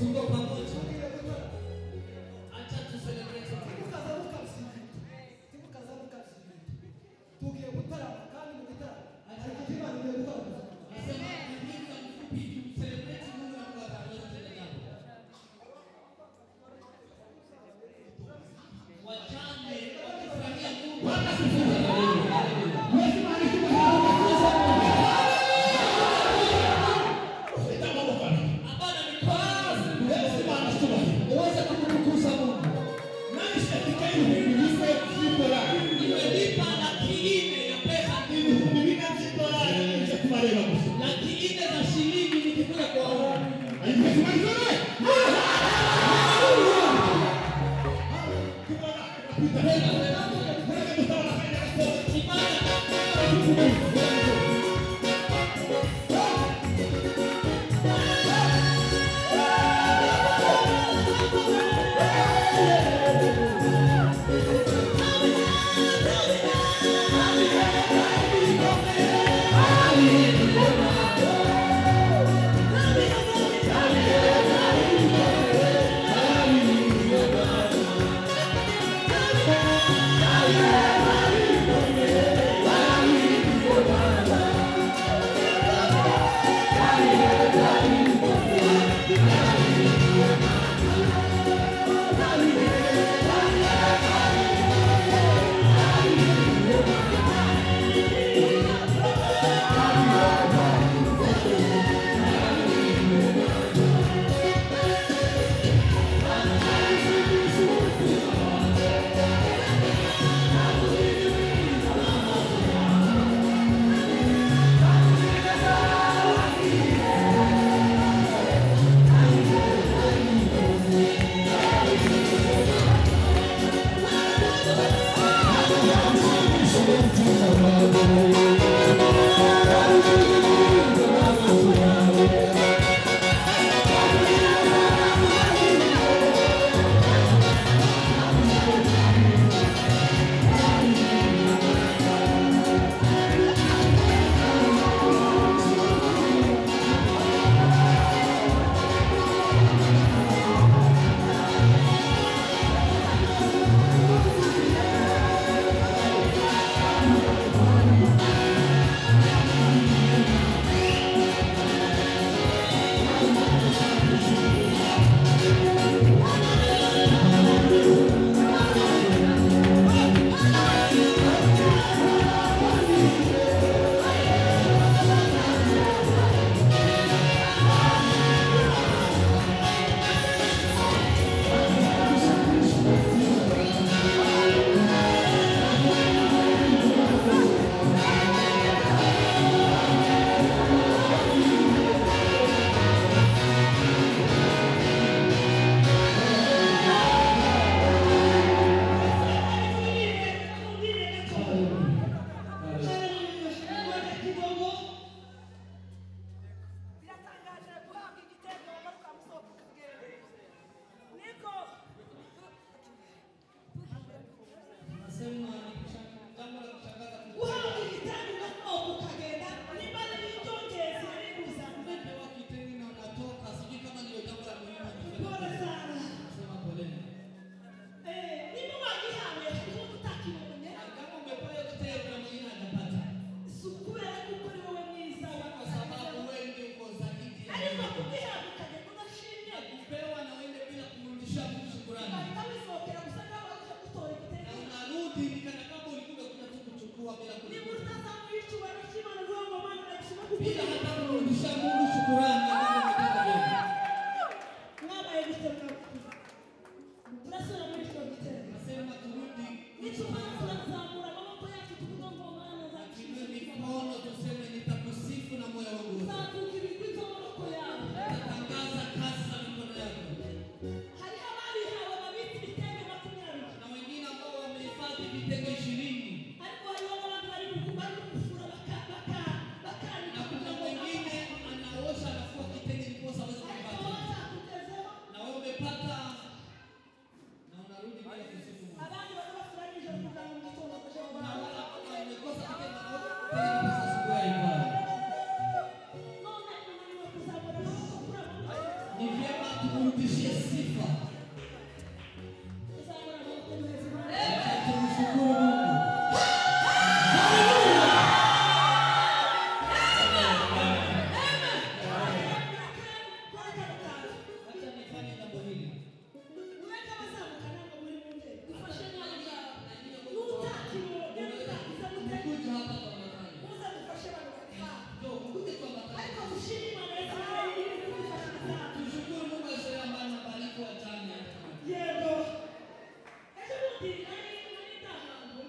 Tuko pamoja. Acha tu celebrate. Tugiye gutarama kandi mu gitaramo ariko Imana igiye gutarama. Nasema ndio mfupi celebrate Mungu na kwa pamoja tena. Wajane wakifurahia Mungu. Yesu tumrudishie sifa. Uzabona amaboko meza. Acha tumshukuru Mungu. Acha nifanye jambo hili. Uweka mazamuka ntabwo muri munde. Dufashe neza. Kuja hapa kwa matani. Muza dufashe abantu bari hano. Ndio, kuja kwa matani. Ariko dushime Imana yaduhaye kudufasha cyane. Tushukuru Mungu asema ambaye anabariki wajane. Yego. Ejo bundi nari ndahantu.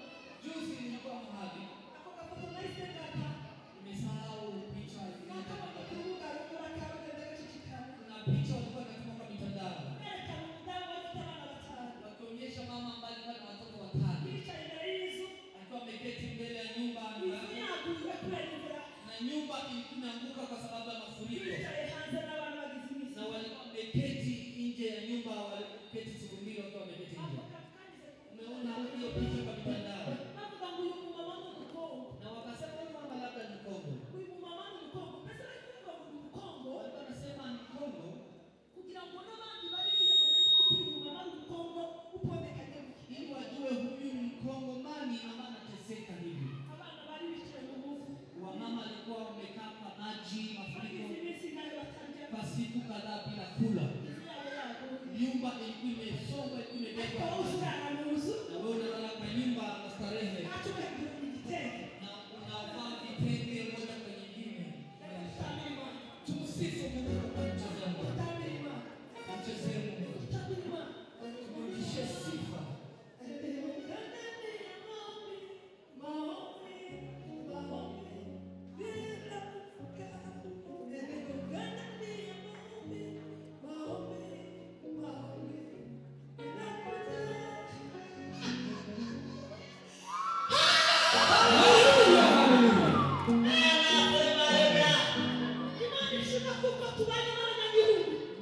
Juzi nilikuwa mahali. Ako gafoto nahise ngata. Nimesahau picha Nakabona ku rubuga rukora karugenda gacicikana. na picha walikuwa wanatuma kwa mitandao. Nerekana umudamu afite abana batanu. Wakionyesha mama ambaye alikuwa na watoto watano. Yicaye imbere y'inzu. Alikuwa ameketi mbele ya nyumba Inzu yaguye kubera imvura. na nyumba ilikuwa imeanguka kwa sababu ya mafuriko. Yicaye hanze n'abana bagize iminsi. Na walikuwa wameketi nje ya nyumba, waliketi siku mbili wakiwa wameketi nje. Umeona hiyo picha kwa mitandao. Bavuga ngo uyu mumama ni umukongo. Na wakasema huyu mama labda ni Kongo. Uyu mumama ni umukongo. Mbese bari kuvuga ngo ni umukongo Walikuwa wanasema ni Kongo kugira ngo n'abandi bari biye bamenye ko uyu mumama ni umukongo upondekanye mu ili kigo. wajue huyu ni Mkongomani ambaye anateseka hivi. Abana bari bicaye mu muvu. Wamama walikuwa wamekaa kwa maji, mafuriko Bagize iminsi nayo batangira kwa siku kadhaa bila kula. inzu yabo yaguye. Nyumba ilikuwa imesongwa, ilikuwa imebebwa. Ariko wowe uzurara mu nzu Na wewe unalala kwa nyumba na starehe ntacyo uhindura igitenge. na unavaa vitenge moja kwa nyingine. Utamira Imana. Tumsifu Mungu kwa kumchezea Mungu. Utamira Imana. Tumchezee Mungu. Utamira Imana. Tumrudishie sifa.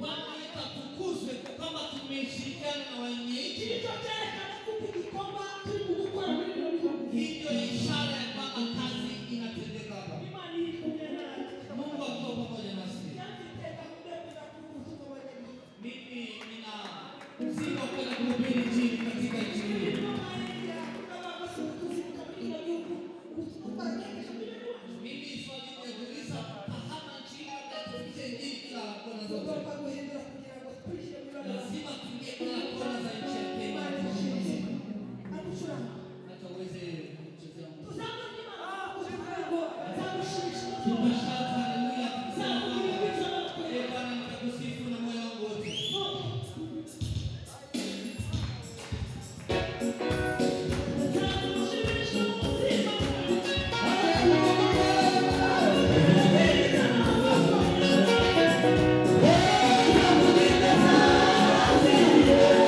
Bwana atukuzwe kama tumeshirikiana na wenyeji. Hii ndio ishara ya kwamba kazi inatendeka hapa. Mungu akiwa pamoja nasi. Mimi nina mzigo wa kwenda kuhubiri Injili katika nchi hii. Mimi swali nimejiuliza, hapa nchini labda tufikishe Injili kila kona zote. Lazima tuingie kila kona za nchi ya Kenya. Hata uweze kuchezea Mungu. Tunashout haleluya tukisema kwamba, ee Bwana nitakusifu na moyo wangu wote. Yeah.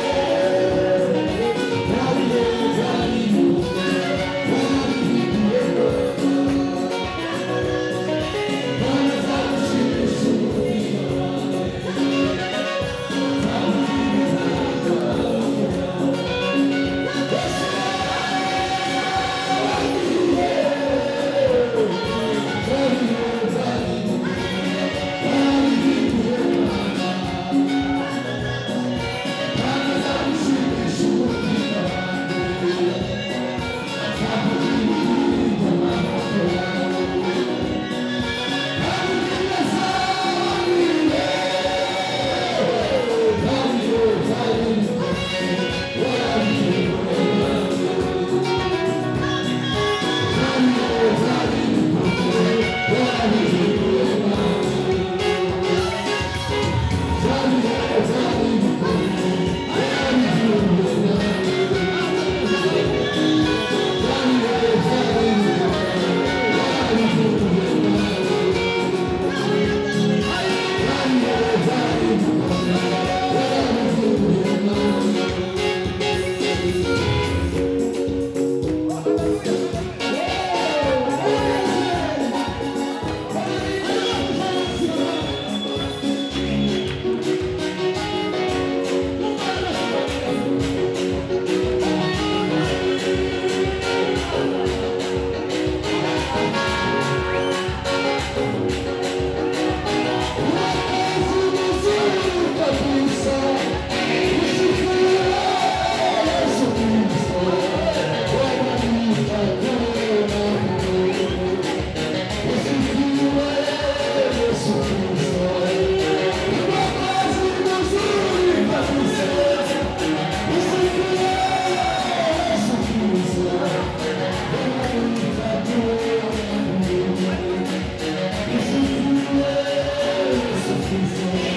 Kristo